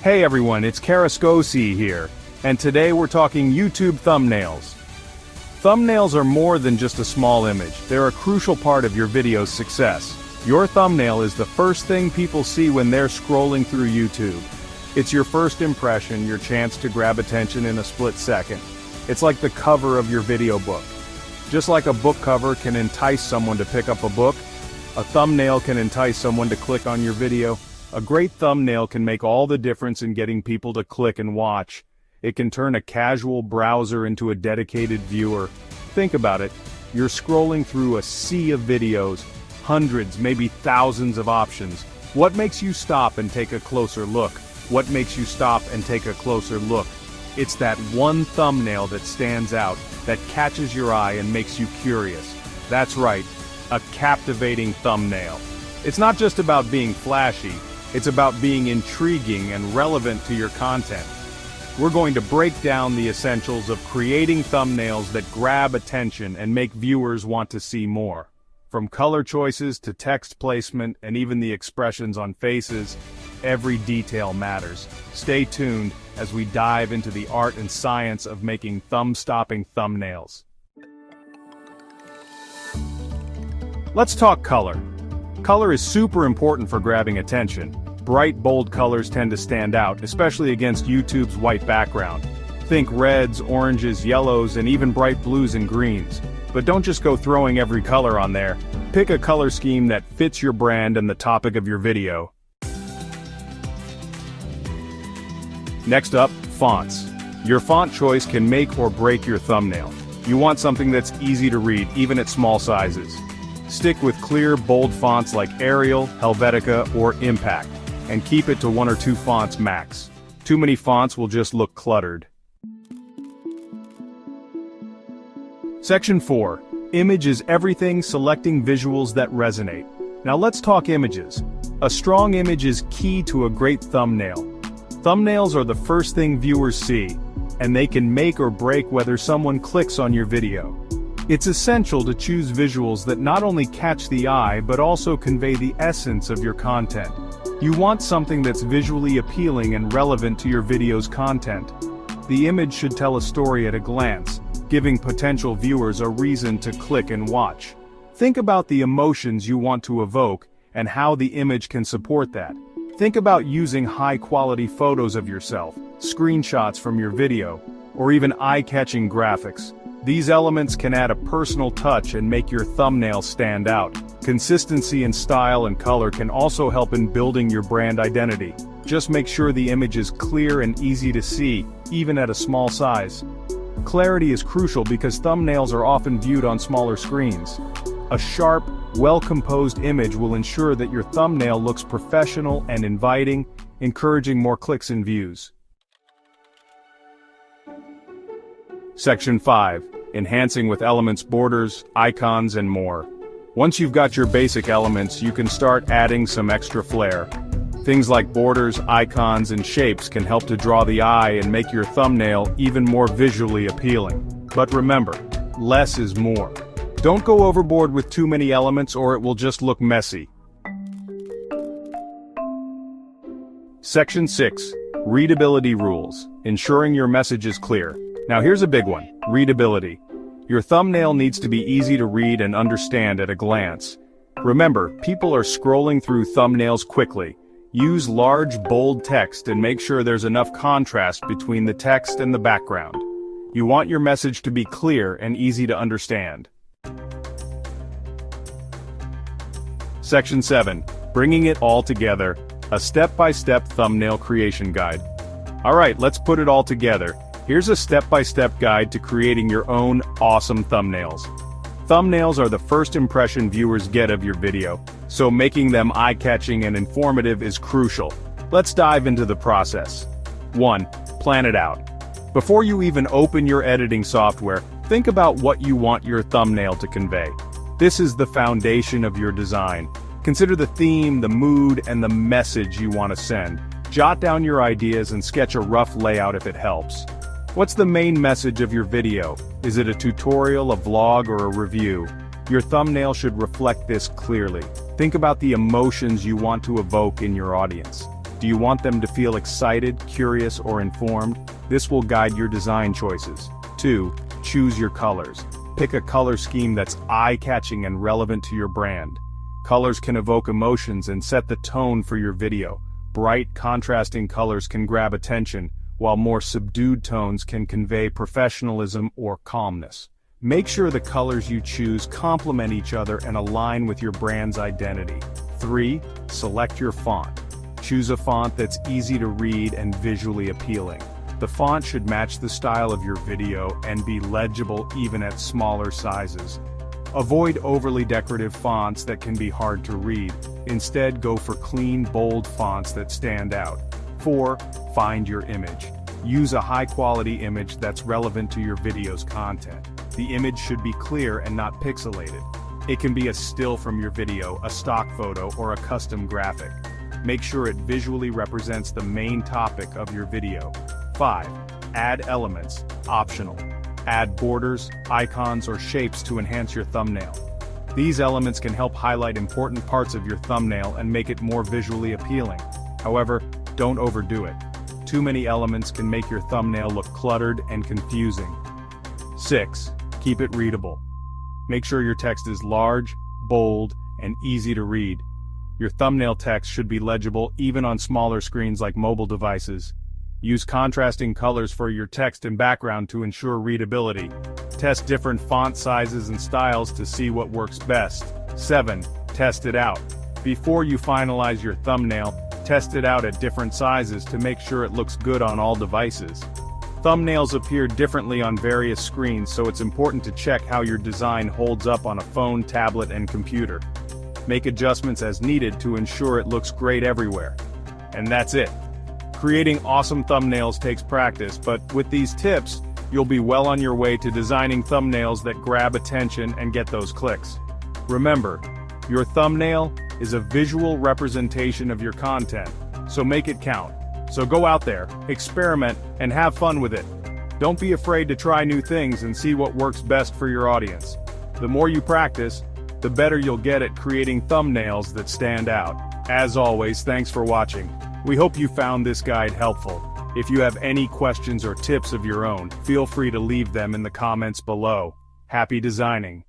Hey everyone, it's Karaskosuii here, and today we're talking YouTube thumbnails. Thumbnails are more than just a small image, they're a crucial part of your video's success. Your thumbnail is the first thing people see when they're scrolling through YouTube. It's your first impression, your chance to grab attention in a split second. It's like the cover of your video book. Just like a book cover can entice someone to pick up a book, a thumbnail can entice someone to click on your video. A great thumbnail can make all the difference in getting people to click and watch. It can turn a casual browser into a dedicated viewer. Think about it. You're scrolling through a sea of videos, hundreds, maybe thousands of options. What makes you stop and take a closer look? What makes you stop and take a closer look? It's that one thumbnail that stands out, that catches your eye and makes you curious. That's right, a captivating thumbnail. It's not just about being flashy. It's about being intriguing and relevant to your content. We're going to break down the essentials of creating thumbnails that grab attention and make viewers want to see more. From color choices to text placement and even the expressions on faces, every detail matters. Stay tuned as we dive into the art and science of making thumb-stopping thumbnails. Let's talk color. Color is super important for grabbing attention. Bright, bold colors tend to stand out, especially against YouTube's white background. Think reds, oranges, yellows, and even bright blues and greens. But don't just go throwing every color on there. Pick a color scheme that fits your brand and the topic of your video. Next up, fonts. Your font choice can make or break your thumbnail. You want something that's easy to read, even at small sizes. Stick with clear, bold fonts like Arial, Helvetica, or Impact, and keep it to 1 or 2 fonts max. Too many fonts will just look cluttered. Section 4. Image is everything, selecting visuals that resonate. Now let's talk images. A strong image is key to a great thumbnail. Thumbnails are the first thing viewers see, and they can make or break whether someone clicks on your video. It's essential to choose visuals that not only catch the eye but also convey the essence of your content. You want something that's visually appealing and relevant to your video's content. The image should tell a story at a glance, giving potential viewers a reason to click and watch. Think about the emotions you want to evoke and how the image can support that. Think about using high-quality photos of yourself, screenshots from your video, or even eye-catching graphics. These elements can add a personal touch and make your thumbnail stand out. Consistency in style and color can also help in building your brand identity. Just make sure the image is clear and easy to see, even at a small size. Clarity is crucial because thumbnails are often viewed on smaller screens. A sharp, well-composed image will ensure that your thumbnail looks professional and inviting, encouraging more clicks and views. Section 5. Enhancing with elements, borders, icons, and more. Once you've got your basic elements, you can start adding some extra flair. Things like borders, icons, and shapes can help to draw the eye and make your thumbnail even more visually appealing. But remember, less is more. Don't go overboard with too many elements or it will just look messy. Section 6. Readability rules. Ensuring your message is clear. Now here's a big one, readability. Your thumbnail needs to be easy to read and understand at a glance. Remember, people are scrolling through thumbnails quickly. Use large, bold text and make sure there's enough contrast between the text and the background. You want your message to be clear and easy to understand. Section 7. Bringing it all together, a step-by-step thumbnail creation guide. Alright, let's put it all together. Here's a step-by-step guide to creating your own awesome thumbnails. Thumbnails are the first impression viewers get of your video, so making them eye-catching and informative is crucial. Let's dive into the process. 1. Plan it out. Before you even open your editing software, think about what you want your thumbnail to convey. This is the foundation of your design. Consider the theme, the mood, and the message you want to send. Jot down your ideas and sketch a rough layout if it helps. What's the main message of your video? Is it a tutorial, a vlog, or a review? Your thumbnail should reflect this clearly. Think about the emotions you want to evoke in your audience. Do you want them to feel excited, curious, or informed? This will guide your design choices. 2. Choose your colors. Pick a color scheme that's eye-catching and relevant to your brand. Colors can evoke emotions and set the tone for your video. Bright, contrasting colors can grab attention, while more subdued tones can convey professionalism or calmness. Make sure the colors you choose complement each other and align with your brand's identity. 3. Select your font. Choose a font that's easy to read and visually appealing. The font should match the style of your video and be legible even at smaller sizes. Avoid overly decorative fonts that can be hard to read. Instead, go for clean, bold fonts that stand out. 4. Find your image. Use a high-quality image that's relevant to your video's content. The image should be clear and not pixelated. It can be a still from your video, a stock photo, or a custom graphic. Make sure it visually represents the main topic of your video. 5. Add elements, optional. Add borders, icons, or shapes to enhance your thumbnail. These elements can help highlight important parts of your thumbnail and make it more visually appealing. However, don't overdo it. Too many elements can make your thumbnail look cluttered and confusing. 6. Keep it readable. Make sure your text is large, bold, and easy to read. Your thumbnail text should be legible even on smaller screens like mobile devices. Use contrasting colors for your text and background to ensure readability. Test different font sizes and styles to see what works best. 7. Test it out. Before you finalize your thumbnail, test it out at different sizes to make sure it looks good on all devices. Thumbnails appear differently on various screens, so it's important to check how your design holds up on a phone, tablet, and computer. Make adjustments as needed to ensure it looks great everywhere. And that's it. Creating awesome thumbnails takes practice, but with these tips, you'll be well on your way to designing thumbnails that grab attention and get those clicks. Remember, your thumbnail is a visual representation of your content, so make it count. So go out there, experiment, and have fun with it. Don't be afraid to try new things and see what works best for your audience. The more you practice, the better you'll get at creating thumbnails that stand out. As always, thanks for watching. We hope you found this guide helpful. If you have any questions or tips of your own, feel free to leave them in the comments below. Happy designing!